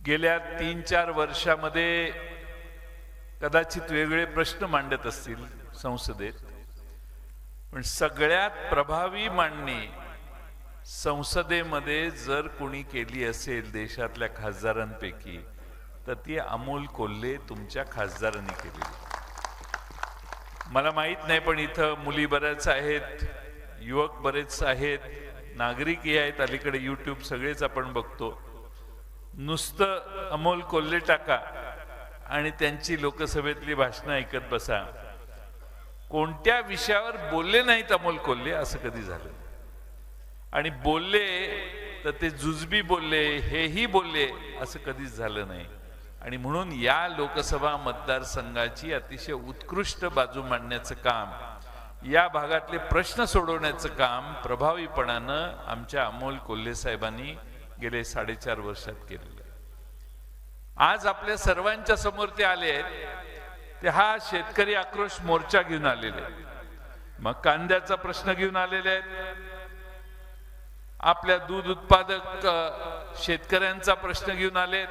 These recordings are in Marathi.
गेल्या 3-4 वर्षामध्ये कदाचित वेगळे प्रश्न मांडत असतील संसदेत, पण सगळ्यात प्रभावी मांडणी संसदेमध्ये जर कोणी केली असेल देशातल्या खासदारांपैकी तर ती अमोल कोल्हे तुमच्या खासदारांनी केली. मला माहित नाही, पण इथं मुली बऱ्याच आहेत, युवक बरेच आहेत, नागरिकही आहेत, अलीकडे यूट्यूब सगळेच आपण बघतो. नुसतं अमोल कोल्हे टाका आणि त्यांची लोकसभेतली भाषणं ऐकत बसा. कोणत्या विषयावर बोलले नाहीत अमोल कोल्हे असं कधी झालं? आणि बोलले तर ते जुजबी बोलले, हेही बोलले असं कधीच झालं नाही. आणि म्हणून या लोकसभा मतदारसंघाची अतिशय उत्कृष्ट बाजू मांडण्याचं काम, या भागातले प्रश्न सोडवण्याचं काम प्रभावीपणानं आमच्या अमोल कोल्हे साहेबांनी गेले 4.5 वर्षात केलेलं. आज आपल्या सर्वांच्या समोर ते आले आहेत, ते हा शेतकरी आक्रोश मोर्चा घेऊन आलेले, मग कांद्याचा प्रश्न घेऊन आलेले आहेत, आपल्या दूध उत्पादक शेतकऱ्यांचा प्रश्न घेऊन आलेत,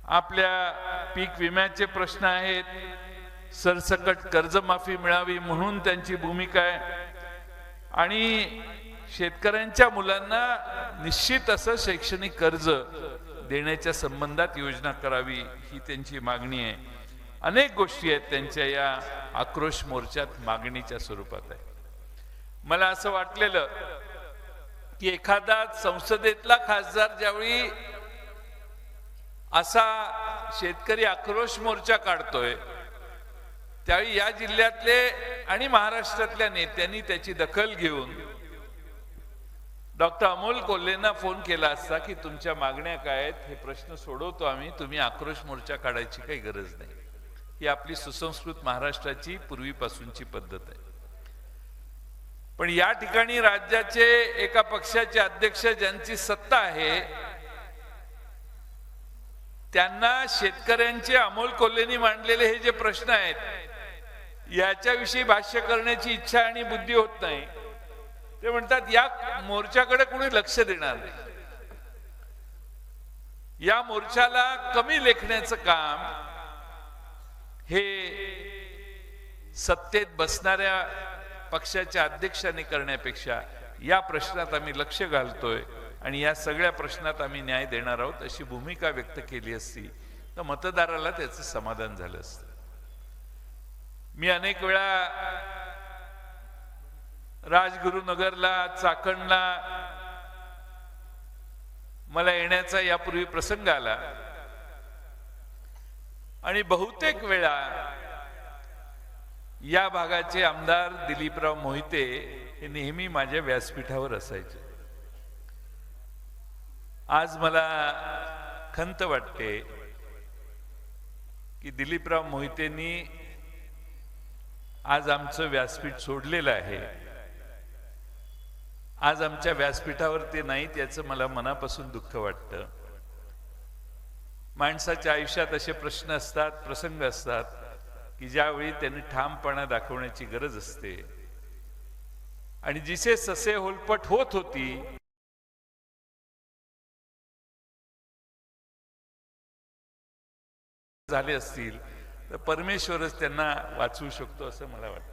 आपल्या पीक विम्याचे प्रश्न आहेत, सरसकट कर्जमाफी मिळावी म्हणून त्यांची भूमिका आहे, आणि शेतकऱ्यांच्या मुलांना निश्चित असं शैक्षणिक कर्ज देण्याच्या संबंधात योजना करावी ही त्यांची मागणी आहे. अनेक गोष्टी आहेत त्यांच्या या आक्रोश मोर्चात मागणीच्या स्वरूपात आहे. मला असं वाटलेलं की एखादा संसदेतला खासदार ज्यावेळी असा शेतकरी आक्रोश मोर्चा काढतोय त्यावेळी या जिल्ह्यातले आणि महाराष्ट्रातल्या नेत्यांनी त्याची दखल घेऊन डॉक्टर अमोल कोल्हेंना फोन केला असता की तुमच्या मागण्या काय आहेत, हे प्रश्न सोडवतो आम्ही, तुम्ही आक्रोश मोर्चा काढायची काही गरज नाही. ही आपली सुसंस्कृत महाराष्ट्राची पूर्वीपासूनची पद्धत आहे. पण या ठिकाणी राज्याचे एका पक्षाचे अध्यक्ष ज्यांची सत्ता आहे त्यांना शेतकऱ्यांचे अमोल कोल्हेंनी मांडलेले हे जे प्रश्न आहेत याच्याविषयी भाष्य करण्याची इच्छा आणि बुद्धी होत नाही. ते म्हणतात या मोर्चाकडे कोणी लक्ष देणार नाही, या मोर्चाला कमी लेखण्याचं काम हे सत्तेत बसणाऱ्या पक्षाच्या अध्यक्षांनी करण्यापेक्षा या प्रश्नात आम्ही लक्ष घालतोय आणि या सगळ्या प्रश्नात आम्ही न्याय देणार आहोत अशी भूमिका व्यक्त केली असती तर मतदाराला त्याचं समाधान झालं असतं. मी अनेक वेळा राजगुरुनगरला, चाकणला मला येण्याचा यापूर्वी प्रसंग आला आणि बहुतेक वेळा या भागाचे आमदार दिलीपराव मोहिते हे नेहमी माझ्या व्यासपीठावर असायचे. आज मला खंत वाटते की दिलीपराव मोहितेंनी आज आमचं व्यासपीठ सोडलेलं आहे. आज आमच्या व्यासपीठावर ते नाहीत याचं मला मनापासून दुःख वाटतं. माणसाच्या आयुष्यात असे प्रश्न असतात, प्रसंग असतात की ज्यावेळी त्यांनी ठामपणा दाखवण्याची गरज असते आणि जिथे ससे होलपट होत होती झाले असतील तर परमेश्वरच त्यांना वाचवू शकतो असं मला वाटतं.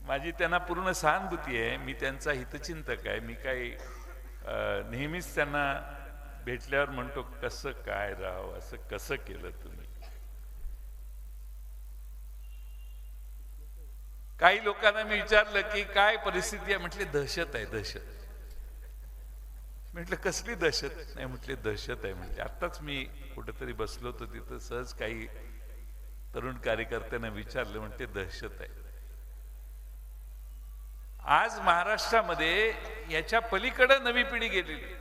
माझी त्यांना पूर्ण सहानुभूती आहे, मी त्यांचा हितचिंतक आहे. मी काही नेहमीच त्यांना भेटल्यावर म्हणतो कसं काय राव, असं कसं केलं तुम्ही. काही लोकांना मी विचारलं की काय परिस्थिती आहे, म्हटले दहशत आहे, दहशत. म्हटलं कसली दहशत? नाही म्हटले दहशत आहे. म्हणजे आताच मी कुठेतरी बसलो होतो तिथं सहज काही तरुण कार्यकर्त्यांना विचारलं, म्हणते दहशत आहे. आज महाराष्ट्रामध्ये याच्या पलीकडे नवी पिढी गेलेली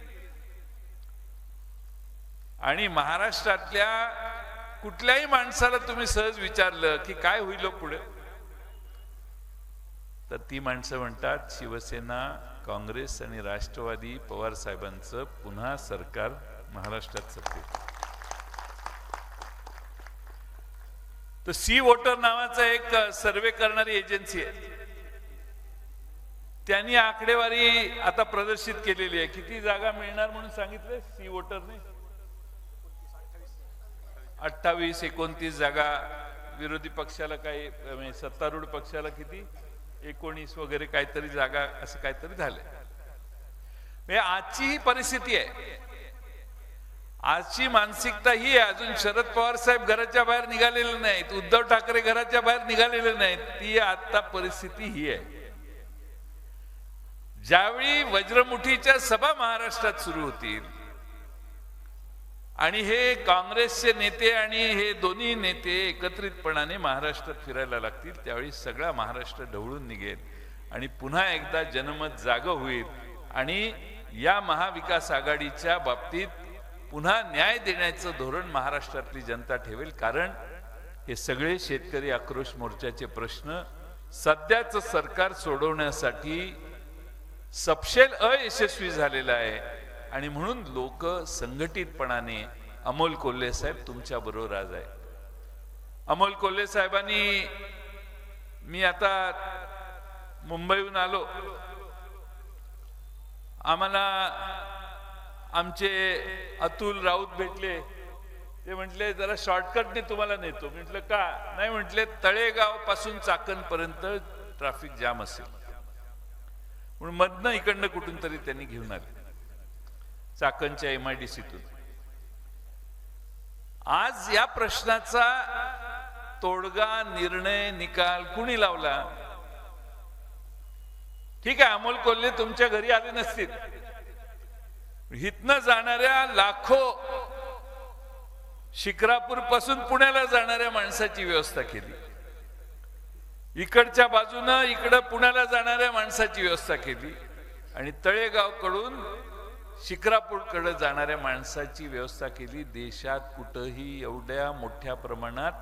आणि महाराष्ट्रातल्या कुठल्याही माणसाला तुम्ही सहज विचारलं की काय होईल पुढे तर ती माणसं म्हणतात शिवसेना, काँग्रेस आणि राष्ट्रवादी पवार साहेबांचं पुन्हा सरकार महाराष्ट्रात सत्तेत. तर सी वोटर नावाचा एक सर्वे करणारी एजन्सी आहे, त्यांनी आकडेवारी आता प्रदर्शित केलेली आहे. किती जागा मिळणार म्हणून सांगितले सी वोटरने? 28 29 जागा. विरोधी पक्षाला काही म्हणजे सत्तारूढ पक्षाला किती 19 वगैरे काहीतरी जागा असं काहीतरी झाले. म्हणजे आजची ही परिस्थिती आहे. आजची मानसिकता ही आहे. अजून शरद पवार साहेब घराच्या बाहेर निघालेले नाहीत, उद्धव ठाकरे घराच्या बाहेर निघालेले नाहीत. ती आता परिस्थिती ही आहे. ज्यावेळी वज्रमुठीच्या सभा महाराष्ट्रात सुरू होतील आणि हे काँग्रेसचे नेते आणि हे दोन्ही नेते एकत्रितपणाने महाराष्ट्रात फिरायला लागतील, त्यावेळी सगळा महाराष्ट्र ढवळून निघेल आणि पुन्हा एकदा जनमत जागं होईल आणि या महाविकास आघाडीच्या बाबतीत पुन्हा न्याय देण्याचं धोरण महाराष्ट्रातली जनता ठेवेल. कारण हे सगळे शेतकरी आक्रोश मोर्चाचे प्रश्न सध्याचं सरकार सोडवण्यासाठी सपशेल अयशस्वी झालेला आहे आणि म्हणून लोक संघटितपणाने अमोल कोल्हे साहेब तुमच्या बरोबर आज आहे. अमोल कोल्हे साहेबांनी, मी आता मुंबईहून आलो, आम्हाला आमचे अतुल राऊत भेटले. ते म्हटले जरा शॉर्टकटने तुम्हाला नेतो. म्हटलं का नाही? म्हटले तळेगाव पासून चाकण पर्यंत ट्रॅफिक जाम असेल म्हणून मधनं इकडनं कुठून तरी त्यांनी घेऊन आले चाकणच्या MIDCतून. आज या प्रश्नाचा तोडगा, निर्णय, निकाल कुणी लावला? ठीक आहे, अमोल कोल्हे तुमच्या घरी आले नसतील, हितनं जाणाऱ्या लाखो शिक्रापूर पासून पुण्याला जाणाऱ्या माणसाची व्यवस्था केली. इकडच्या बाजूनं इकडं पुण्याला जाणाऱ्या माणसाची व्यवस्था केली आणि तळेगावकडून शिक्रापूरकडे जाणाऱ्या माणसाची व्यवस्था केली. देशात कुठंही एवढ्या मोठ्या प्रमाणात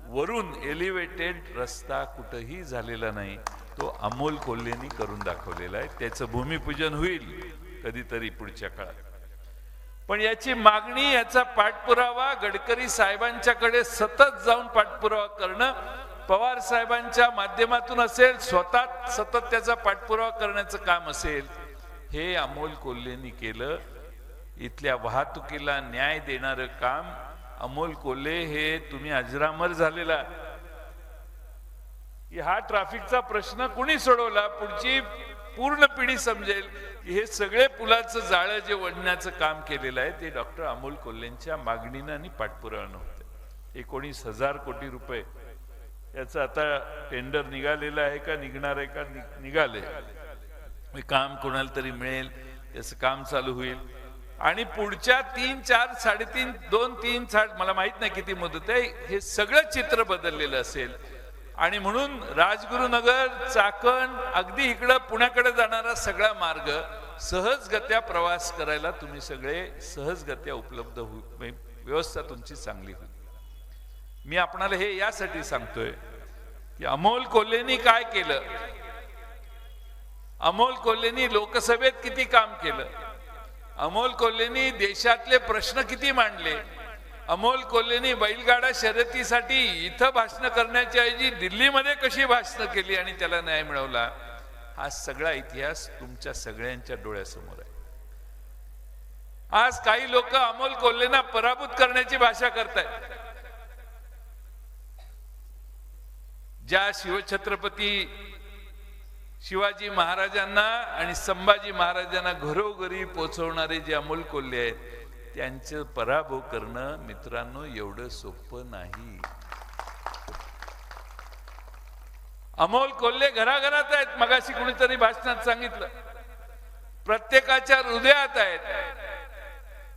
वरून एलिव्हेटेड रस्ता कुठंही झालेला नाही. तो अमोल कोल्हेंनी करून दाखवलेला आहे. त्याचं भूमिपूजन होईल कधीतरी पुढच्या काळात. पण याची मागणी, याचा पाठपुरावा गडकरी साहेबांच्याकडे सतत जाऊन पाठपुरावा करणं, पवार साहेबांच्या माध्यमातून असेल, स्वतः सतत त्याचा पाठपुरावा करण्याचं काम असेल, हे अमोल कोल्हेंनी केलं. इथल्या वाहतुकीला न्याय देणारं काम अमोल कोल्हे, हे तुम्ही अजरामर झालेला. हा ट्रॅफिकचा प्रश्न कुणी सोडवला? पुढची पूर्ण पिढी समजेल की हे सगळे पुलाचं जाळं जे वडण्याचं काम केलेलं आहे ते डॉक्टर अमोल कोल्हेंच्या मागणीनं आणि पाठपुराव्यानं होतं. 19,000 कोटी रुपये याचं आता टेंडर निघालेलं आहे का, निघणार आहे का? निघाले. काम कोणाला तरी मिळेल, याचं काम चालू होईल आणि पुढच्या 3, 4, 3.5, 2, 3, 4 मला माहित नाही किती मुदत आहे, हे सगळं चित्र बदललेलं असेल. आणि म्हणून राजगुरुनगर, चाकण, अगदी इकडं पुण्याकडे जाणारा सगळा मार्ग सहजगत्या प्रवास करायला तुम्ही सगळे सहजगत्या उपलब्ध होईल, व्यवस्था तुमची चांगली होईल. मी आपणाला हे यासाठी सांगतोय की अमोल कोल्हेंनी काय केलं, अमोल कोल्हेंनी लोकसभेत किती काम केलं, अमोल कोल्हेंनी देशातले प्रश्न किती मांडले, अमोल कोल्हेंनी बैलगाडा शर्यतीसाठी इथं भाषण करण्याच्या ऐवजी दिल्लीमध्ये कशी भाषण केली आणि त्याला न्याय मिळवला, हा सगळा इतिहास तुमच्या सगळ्यांच्या डोळ्यासमोर आहे. आज काही लोक अमोल कोल्हेंना पराभूत करण्याची भाषा करतायत. ज्या शिवछत्रपती शिवाजी महाराजांना आणि संभाजी महाराजांना घरोघरी पोहोचवणारे जे अमोल कोल्हे आहेत, त्यांचं पराभव करणं मित्रांनो एवढं सोपं नाही. अमोल कोल्हे घराघरात आहेत. मगाशी कुणीतरी भाषणात सांगितलं, प्रत्येकाच्या हृदयात आहेत.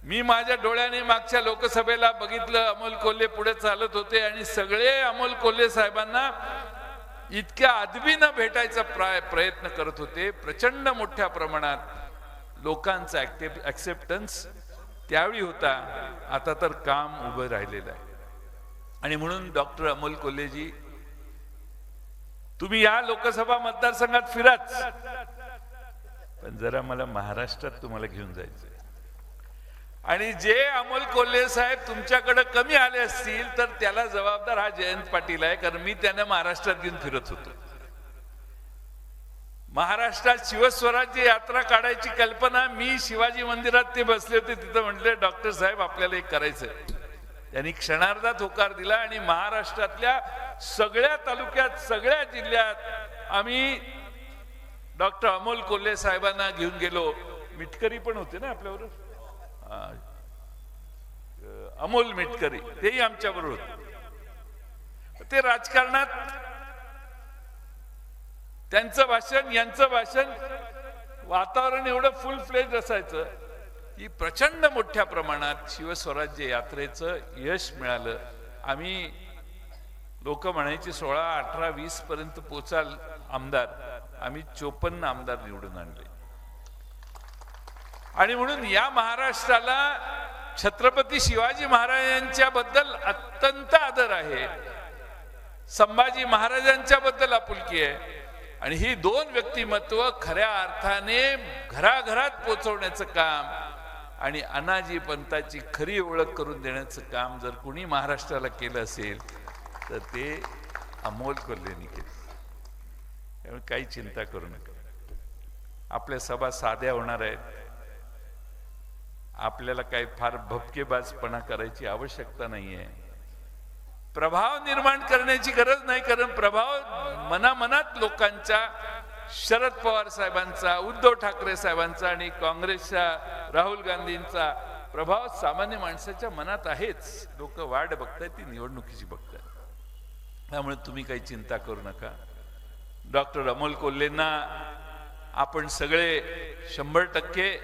मी माझ्या डोळ्याने मागच्या लोकसभेला बघितलं, अमोल कोल्हे पुढे चालत होते आणि सगळे अमोल कोल्हे साहेबांना इतक्या आदबीनं भेटायचा प्रयत्न करत होते. प्रचंड मोठ्या प्रमाणात लोकांचा ऍक्सेप्टन्स त्यावेळी होता. आता तर काम उभं राहिलेलं आहे. आणि म्हणून डॉक्टर अमोल कोल्हेजी, तुम्ही या लोकसभा मतदारसंघात फिराच, पण जरा मला महाराष्ट्रात तुम्हाला घेऊन जायचं. आणि जे अमोल कोल्हे साहेब तुमच्याकडे कमी आले असतील तर त्याला जबाबदार हा जयंत पाटील आहे, कारण मी त्यांना महाराष्ट्रात घेऊन फिरत होतो. महाराष्ट्रात शिवस्वराज्य यात्रा काढायची कल्पना, मी शिवाजी मंदिरात ते बसले होते तिथं म्हटले डॉक्टर साहेब आपल्याला एक करायचंय. त्यांनी क्षणार्धात होकार दिला आणि महाराष्ट्रातल्या सगळ्या तालुक्यात सगळ्या जिल्ह्यात आम्ही डॉक्टर अमोल कोल्हे साहेबांना घेऊन गेलो. मिटकरी पण होते ना आपल्याबरोबर, अमोल मिटकरी तेही आमच्या बरोबर होते. ते राजकारणात त्यांचं भाषण यांचं भाषण वातावरण एवढं फुल फ्लेज असायचं की प्रचंड मोठ्या प्रमाणात शिवस्वराज्य यात्रेचं यश मिळालं. आम्ही लोक म्हणायची 16, 18, 20 पर्यंत पोचाल आमदार, आम्ही 54 आमदार निवडून आणले. आणि म्हणून या महाराष्ट्राला छत्रपती शिवाजी महाराजांच्या बद्दल अत्यंत आदर आहे, संभाजी महाराजांच्या बद्दल आपुलकी आहे. आणि ही दोन व्यक्तिमत्व खऱ्या अर्थाने घराघरात पोचवण्याचं काम आणि अनाजी पंताची खरी ओळख करून देण्याचं काम जर कोणी महाराष्ट्राला केलं असेल तर ते अमोल कोल्हेंनी केलं. त्यामुळे काही चिंता करू नका. आपल्या सभा साध्या होणार आहेत. आपल्याला काही फार भपकेबाजपणा करायची आवश्यकता नाहीये. प्रभाव निर्माण करण्याची गरज नाही, कारण प्रभाव मनामनात लोकांच्या, शरद पवार साहेबांचा, उद्धव ठाकरे साहेबांचा आणि काँग्रेसच्या राहुल गांधींचा प्रभाव सामान्य माणसाच्या मनात आहेच. लोक वाट बघतायत, ती निवडणुकीची बघतायत. त्यामुळे तुम्ही काही चिंता करू नका. डॉक्टर अमोल कोल्हेंना आपण सगळे 100%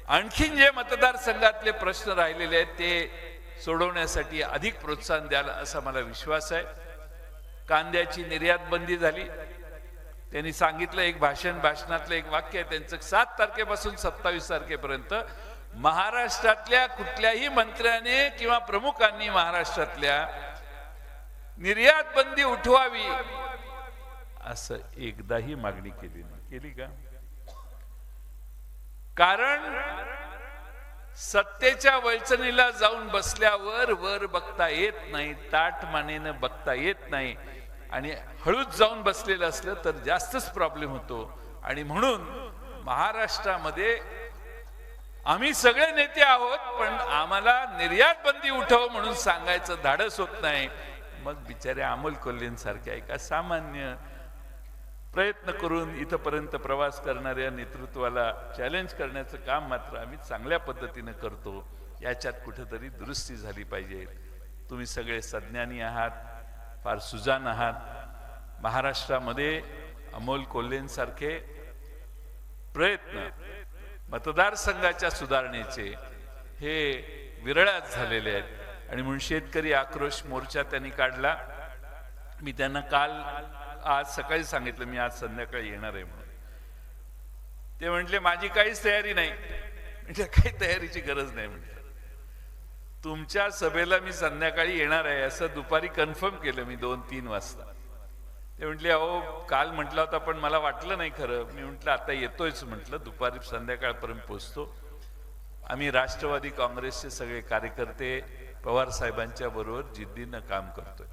आणखीन जे मतदारसंघातले प्रश्न राहिलेले आहेत ते सोडवण्यासाठी अधिक प्रोत्साहन द्याल असा मला विश्वास आहे. कांद्याची निर्यात बंदी झाली, त्यांनी सांगितलं एक भाषणातलं एक वाक्य आहे त्यांचं, 7 तारखेपासून 27 तारखेपर्यंत महाराष्ट्रातल्या कुठल्याही मंत्र्याने किंवा प्रमुखांनी महाराष्ट्रातल्या निर्यात बंदी उठवावी असं एकदाही मागणी केली नाही. केली का? कारण सत्तेच्या वळचणीला जाऊन बसल्यावर वर बघता येत नाही, ताठ मानेनं बघता येत नाही. आणि हळूच जाऊन बसलेलं असलं तर जास्तच प्रॉब्लेम होतो. आणि म्हणून महाराष्ट्रामध्ये आम्ही सगळे नेते आहोत, पण आम्हाला निर्यात बंदी उठव म्हणून सांगायचं धाडस होत नाही. मग बिचारे अमोल कोल्हेंसारख्या एका सामान्य प्रयत्न करून इथपर्यंत प्रवास करणाऱ्या नेतृत्वाला चॅलेंज करण्याचं काम मात्र आम्ही चांगल्या पद्धतीने करतो. याच्यात कुठेतरी दुरुस्ती झाली पाहिजे. तुम्ही सगळे सज्ञानी आहात, फार सुजाण आहात. महाराष्ट्रामध्ये अमोल कोल्हेंसारखे प्रयत्न मतदारसंघाच्या सुधारणेचे हे विरळाच झालेले आहेत. आणि म्हणून शेतकरी आक्रोश मोर्चा त्यांनी काढला. मी त्यांना आज सकाळी सांगितलं मी आज संध्याकाळी येणार आहे म्हणून. ते म्हटले माझी काहीच तयारी नाही. म्हणजे काही तयारीची गरज नाही. म्हटलं तुमच्या सभेला मी संध्याकाळी येणार आहे असं दुपारी कन्फर्म केलं मी 2-3 वाजता. ते म्हटले अहो काल म्हटलं होता पण मला वाटलं नाही खरं. मी म्हटलं आता येतोयच, म्हटलं दुपारी संध्याकाळपर्यंत पोहोचतो. आम्ही राष्ट्रवादी काँग्रेसचे सगळे कार्यकर्ते पवार साहेबांच्या बरोबर जिद्दीनं काम करतोय.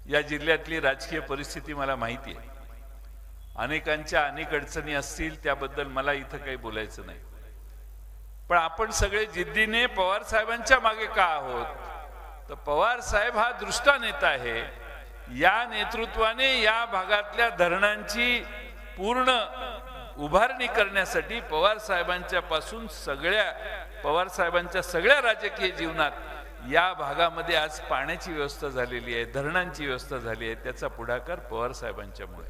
या जिल्ह्यातली राजकीय परिस्थिती मला माहिती आहे. अनेकांच्या अनेक अडचणी असतील, त्याबद्दल मला इथं काही बोलायचं नाही. पण आपण सगळे जिद्दीने पवार साहेबांच्या मागे का आहोत? तर पवार साहेब हा दृष्टा नेता आहे. या नेतृत्वाने या भागातल्या धरणांची पूर्ण उभारणी करण्यासाठी पवार साहेबांच्या सगळ्या राजकीय जीवनात या भागामध्ये आज पाण्याची व्यवस्था झालेली आहे, धरणांची व्यवस्था झाली आहे. त्याचा पुढाकार पवार साहेबांच्यामुळे.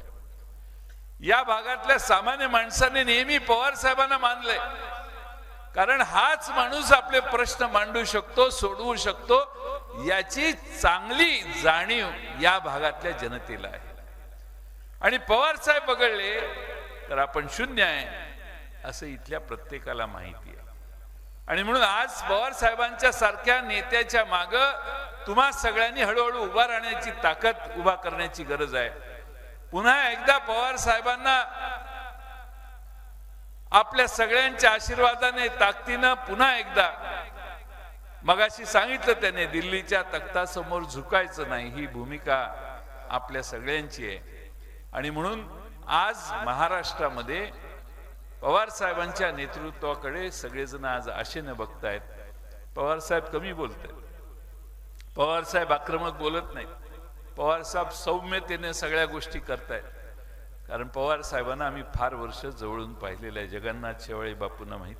या भागातल्या सामान्य माणसाने नेहमी पवार साहेबांना मानलंय, कारण हाच माणूस आपले प्रश्न मांडू शकतो, सोडवू शकतो. याची चांगली जाणीव या भागातल्या जनतेला आहे. आणि पवार साहेब बघडले तर आपण शून्य आहे असं इथल्या प्रत्येकाला माहिती आहे. आणि म्हणून आज पवार साहेबांच्या सारख्या नेत्याच्या माग तुम्हा सगळ्यांनी हळूहळू उभा राहण्याची ताकद उभा करण्याची गरज आहे. पुन्हा एकदा पवार साहेबांना आपल्या सगळ्यांच्या आशीर्वादाने ताकदीनं पुन्हा एकदा, मगाशी सांगितलं त्याने, दिल्लीच्या तख्तासमोर झुकायचं नाही ही भूमिका आपल्या सगळ्यांची आहे. आणि म्हणून आज महाराष्ट्रामध्ये पवार साहेबांच्या नेतृत्वाकडे सगळेजण आज आशेने बघतायत. पवार साहेब कमी बोलतायत, पवार साहेब आक्रमक बोलत नाहीत, पवार साहेब सौम्यतेने सगळ्या गोष्टी करतायत. कारण पवार साहेबांना आम्ही फार वर्ष जवळून पाहिलेलं आहे. जगन्नाथ शेवाळे बापूंना माहित.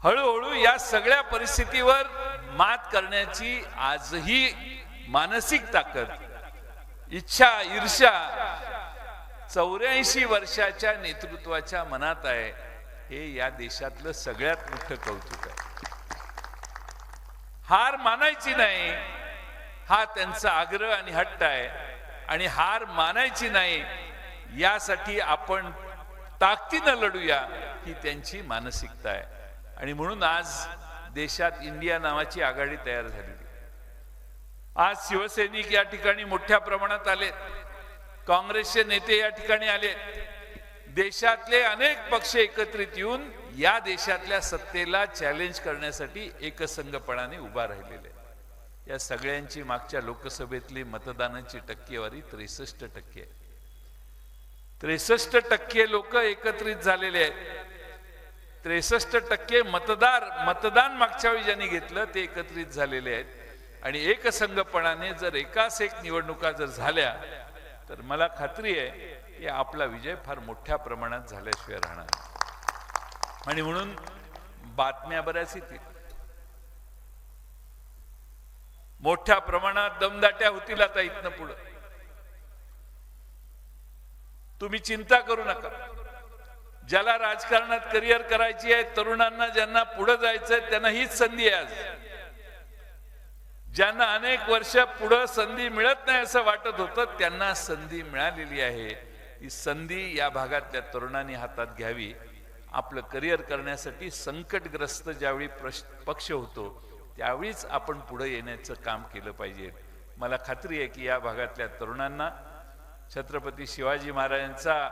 हळूहळू या सगळ्या परिस्थितीवर मात करण्याची आजही मानसिक ताकद, इच्छा, ईर्ष्या 84 वर्षाच्या नेतृत्वाच्या मनात आहे. हे या देशातलं सगळ्यात मोठं कौतुक आहे. हार मानायची नाही हा त्यांचा आग्रह आणि हट्ट आहे. आणि हार मानायची नाही यासाठी आपण ताकदीनं लढूया ही त्यांची मानसिकता आहे. आणि म्हणून आज देशात इंडिया नावाची आघाडी तयार झाली. आज शिवसैनिक या ठिकाणी मोठ्या प्रमाणात आले, काँग्रेसचे नेते या ठिकाणी आले, देशातले अनेक पक्ष एकत्रित येऊन या देशातल्या सत्तेला चॅलेंज करण्यासाठी एकसंघपणाने उभा राहिलेले. या सगळ्यांची मागच्या लोकसभेतली मतदानाची टक्केवारी 63% आहे. 63% लोक एकत्रित झालेले आहेत. 63% मतदान मागच्या वेळी ज्यांनी घेतलं ते एकत्रित झालेले आहेत. आणि एकसंघपणाने जर एकाच एक निवडणुका जर झाल्या तर मला खात्री आहे की आपला विजय फार मोठ्या प्रमाणात झाल्याशिवाय राहणार. आणि म्हणून बातम्या बऱ्याच येतील, मोठ्या प्रमाणात दमदाट्या होतील आता इथनं पुढे. तुम्ही चिंता करू नका. ज्याला राजकारणात करिअर करायची आहे, तरुणांना ज्यांना पुढे जायचंय त्यांना हीच संधी आहे. आज ज्यांना अनेक वर्ष पुढे संधी मिळत नाही असं वाटत होतं त्यांना संधी मिळालेली आहे. ही संधी या भागातल्या तरुणांनी हातात घ्यावी. आपलं करिअर करण्यासाठी संकटग्रस्त ज्यावेळी पक्ष होतो त्यावेळीच आपण पुढे येण्याचं काम केलं पाहिजे. मला खात्री आहे की या भागातल्या तरुणांना छत्रपती शिवाजी महाराजांचा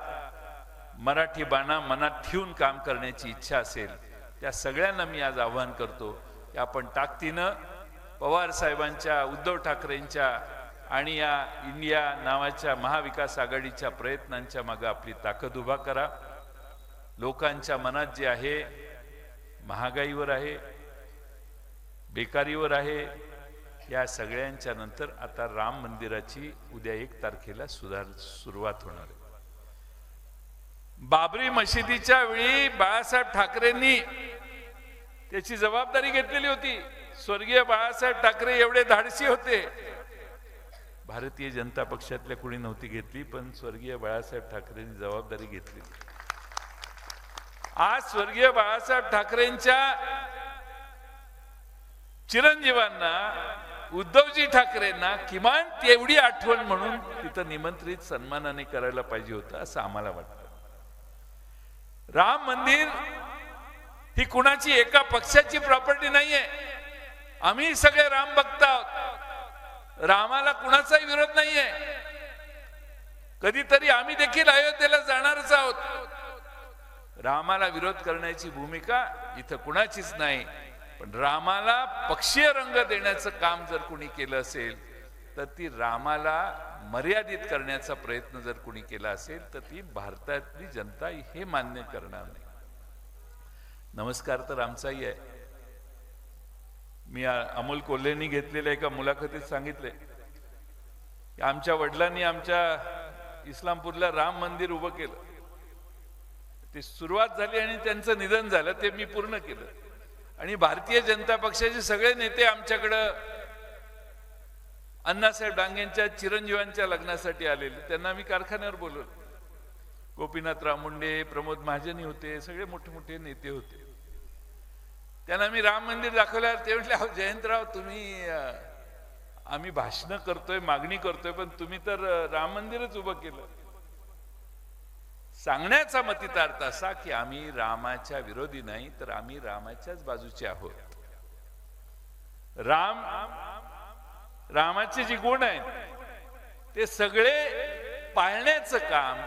मराठी बाणा मनात ठेवून काम करण्याची इच्छा असेल. त्या सगळ्यांना मी आज आवाहन करतो की आपण ताकदीनं पवार साहेबांच्या, उद्धव ठाकरेंच्या आणि या इंडिया नावाच्या महाविकास आघाडीच्या प्रयत्नांच्या मागे आपली ताकद उभा करा. लोकांच्या मनात जे आहे, महागाईवर आहे, बेकारीवर आहे, या सगळ्यांच्या नंतर आता राम मंदिराची उद्या 1 तारखेला सुरुवात होणार आहे. बाबरी मशिदीच्या वेळी बाळासाहेब ठाकरेंनी त्याची जबाबदारी घेतलेली होती. स्वर्गीय बाळासाहेब ठाकरे एवढे धाडसी होते. भारतीय जनता पक्षातल्या कुणी नव्हती घेतली, पण स्वर्गीय बाळासाहेब ठाकरेंनी जबाबदारी घेतली. आज स्वर्गीय बाळासाहेब ठाकरेंच्या चिरंजीवांना, उद्धवजी ठाकरेंना किमान तेवढी आठवण म्हणून तिथं निमंत्रित सन्मानाने करायला पाहिजे होतं असं आम्हाला वाटतं. राम मंदिर ही कुणाची एका पक्षाची प्रॉपर्टी नाहीये. आम्ही सगळे राम भक्त आहोत. रामाला कुणाचाही विरोध नाहीये. कधीतरी आम्ही देखील अयोध्येला जाणारच आहोत. रामाला विरोध करण्याची भूमिका इथं कुणाचीच नाही. पण रामाला पक्षीय रंग देण्याचं काम जर कुणी केलं असेल तर ती रामाला मर्यादित करण्याचा प्रयत्न जर कुणी केला असेल तर ती भारतातली जनता हे मान्य करणार नाही. नमस्कार तर आमचाही आहे. मी अमोल कोल्हेंनी घेतलेल्या एका मुलाखतीत सांगितले की आमच्या वडिलांनी आमच्या इस्लामपूरला राम मंदिर उभं केलं. ती सुरुवात झाली आणि त्यांचं निधन झालं, ते मी पूर्ण केलं. आणि भारतीय जनता पक्षाचे सगळे नेते आमच्याकडं अण्णासाहेब डांगेंच्या चिरंजीवांच्या लग्नासाठी आलेले. त्यांना मी कारखान्यावर बोलवलं. गोपीनाथराव मुंडे, प्रमोद महाजनी होते, सगळे मोठे मोठे नेते होते. त्यांना मी राम मंदिर दाखवल्यावर ते म्हटले, अहो जयंतराव, तुम्ही आम्ही भाषण करतोय, मागणी करतोय, पण तुम्ही तर राम मंदिरच उभं केलं. सांगण्याचा मतितार्थ असा की आम्ही रामाच्या विरोधी नाही, तर आम्ही रामाच्याच बाजूचे आहोत. रामाचे जे गुण आहेत ते सगळे पाळण्याचं काम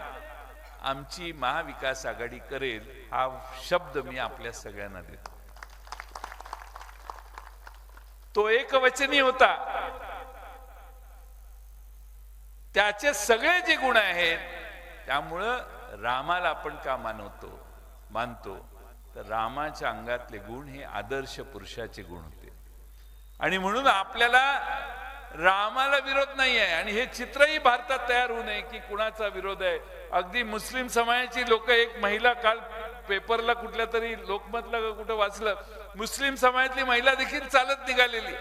आमची महाविकास आघाडी करेल, हा शब्द मी आपल्या सगळ्यांना देतो. तो एकवचनी होता. त्याचे सगळे जे गुण आहेत, त्यामुळं रामाला आपण का मानतो तर रामाच्या अंगातले गुण हे आदर्श पुरुषाचे गुण होते. आणि म्हणून आपल्याला रामाला विरोध नाही आहे. आणि हे चित्रही भारतात तयार होऊ नये की कुणाचा विरोध आहे. अगदी मुस्लिम समाजाची लोक, एक महिला काल पेपरला कुठल्या तरी लोकमतला कुठं वाचलं, मुस्लिम समाजातली महिला देखील चालत निघालेली.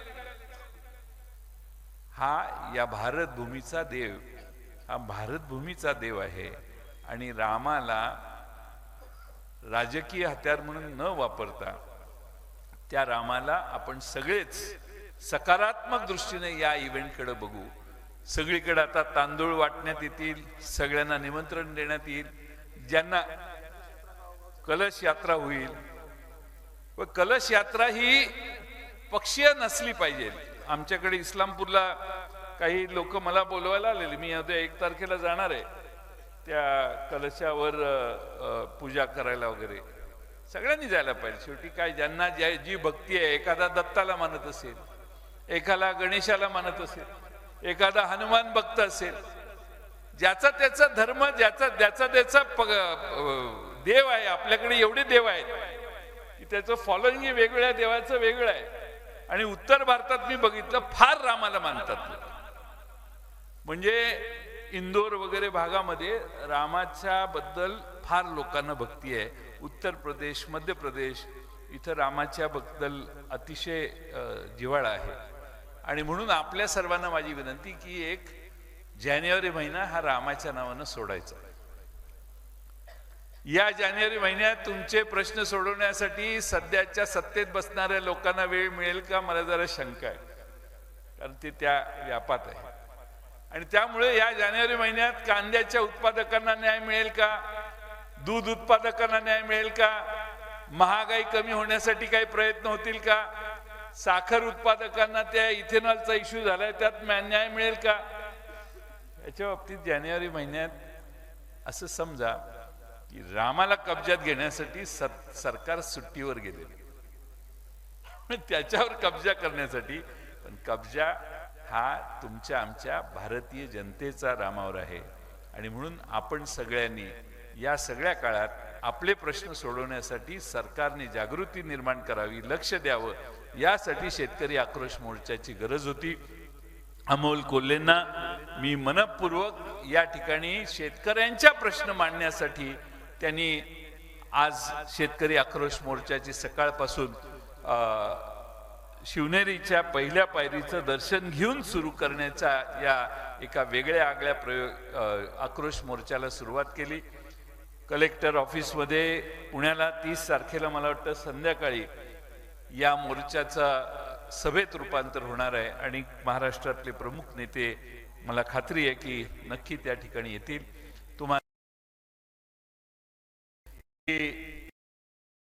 हा या भारत भूमीचा देव, हा भारत भूमीचा देव आहे. आणि रामाला राजकीय हत्यार म्हणून न वापरता त्या रामाला आपण सगळेच सकारात्मक दृष्टीने या इव्हेंटकडे बघू. सगळीकडे आता तांदूळ वाटण्यात येतील, सगळ्यांना निमंत्रण देण्यात येईल, ज्यांना कलश यात्रा होईल. व कलश यात्रा ही पक्षीय नसली पाहिजे. आमच्याकडे इस्लामपूरला काही लोक मला बोलवायला आलेले, मी उद्या 1 तारखेला जाणार आहे त्या कलशावर पूजा करायला वगैरे. सगळ्यांनी जायला पाहिजे. शेवटी काय, ज्यांना जी भक्ती आहे, एखादा दत्ताला मानत असेल, एखादा गणेशाला मानत असेल, एखादा हनुमान भक्त असेल, ज्याचा त्याचा धर्म, ज्याचा त्याचा देव आहे. आपल्याकडे एवढे देव आहेत की त्याचं फॉलोइंग हे वेगवेगळ्या देवाचं वेगळं आहे. आणि उत्तर भारतात मी बघितलं फार रामाला मानतात. म्हणजे इंदोर वगैरे भागामध्ये रामाच्या बद्दल फार लोकांना भक्ती आहे. उत्तर प्रदेश, मध्य प्रदेश इथं रामाच्या बद्दल अतिशय जिव्हाळा आहे. आणि म्हणून आपल्या सर्वांना माझी विनंती की 1 जानेवारी महिना हा रामाच्या नावानं सोडायचा. या जानेवारी महिन्यात तुमचे प्रश्न सोडवण्यासाठी सध्याच्या सत्तेत बसणाऱ्या लोकांना वेळ मिळेल का, मला जरा शंका आहे. कारण ते त्या व्यापात आहे. आणि त्यामुळे या जानेवारी महिन्यात कांद्याच्या उत्पादकांना न्याय मिळेल का, दूध उत्पादकांना न्याय मिळेल का, महागाई कमी होण्यासाठी काही प्रयत्न होतील का, साखर उत्पादकांना त्या इथेनॉलचा इश्यू झालाय त्यात न्याय मिळेल का. याच्या बाबतीत जानेवारी महिन्यात असं समजा की रामाला कब्जात घेण्यासाठी सरकार सुट्टीवर गेले, त्याच्यावर कब्जा करण्यासाठी. पण कब्जा हा तुमच्या आमच्या भारतीय जनतेचा रामावर आहे. आणि म्हणून आपण सगळ्यांनी या सगळ्या काळात आपले प्रश्न सोडवण्यासाठी सरकारने जागृती निर्माण करावी, लक्ष द्यावं. यासाठी शेतकरी आक्रोश मोर्चाची गरज होती. अमोल कोल्हेंना मी मनपूर्वक या ठिकाणी शेतकऱ्यांच्या प्रश्न मांडण्यासाठी त्यांनी आज शेतकरी आक्रोश मोर्चाची सकाळपासून शिवनेरीच्या पहिल्या पायरीचं दर्शन घेऊन सुरू करण्याच्या या एका वेगळ्या आगळ्या आक्रोश मोर्चाला सुरुवात केली. कलेक्टर ऑफिसमध्ये पुण्याला 30 तारखेला मला वाटतं संध्याकाळी या मोर्चाचा सभेत रूपांतर होणार आहे. आणि महाराष्ट्रातले प्रमुख नेते, मला खात्री आहे की नक्की त्या ठिकाणी येतील. तुम्हाला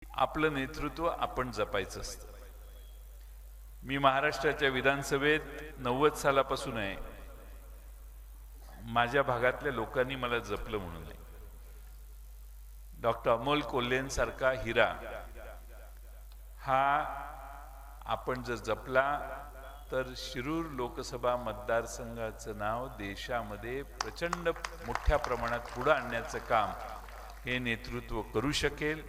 आपलं नेतृत्व आपण जपायचं असतं. मी महाराष्ट्राच्या विधानसभेत 90 सालापासून आहे. माझ्या भागातल्या लोकांनी मला जपलं म्हणून नाही. डॉक्टर अमोल कोल्हेंसारखा हिरा हा आपण जर जपला तर शिरूर लोकसभा मतदारसंघाचं नाव देशामध्ये प्रचंड मोठ्या प्रमाणात पुढे आणण्याचं काम हे नेतृत्व करू शकेल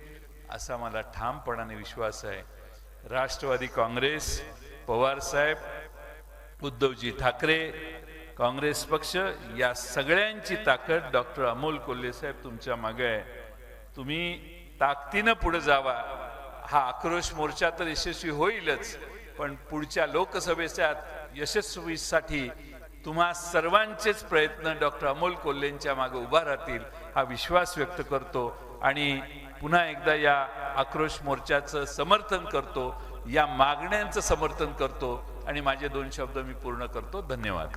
असा मला ठामपणाने विश्वास आहे. राष्ट्रवादी काँग्रेस, पवार साहेब, उद्धवजी ठाकरे, काँग्रेस पक्ष या सगळ्यांची ताकद डॉक्टर अमोल कोल्हे साहेब तुमच्या मागे आहे. तुम्ही ताकदीनं पुढे जावा. हा आक्रोश मोर्चा तर यशस्वी होईलच, पण पुढच्या लोकसभेच्या यशस्वीसाठी तुम्हा सर्वांचेच प्रयत्न डॉक्टर अमोल कोल्हेंच्या मागे उभा राहतील हा विश्वास व्यक्त करतो. आणि पुन्हा एकदा या आक्रोश मोर्चाचं समर्थन करतो, या मागण्यांचं समर्थन करतो आणि माझे 2 शब्द मी पूर्ण करतो. धन्यवाद.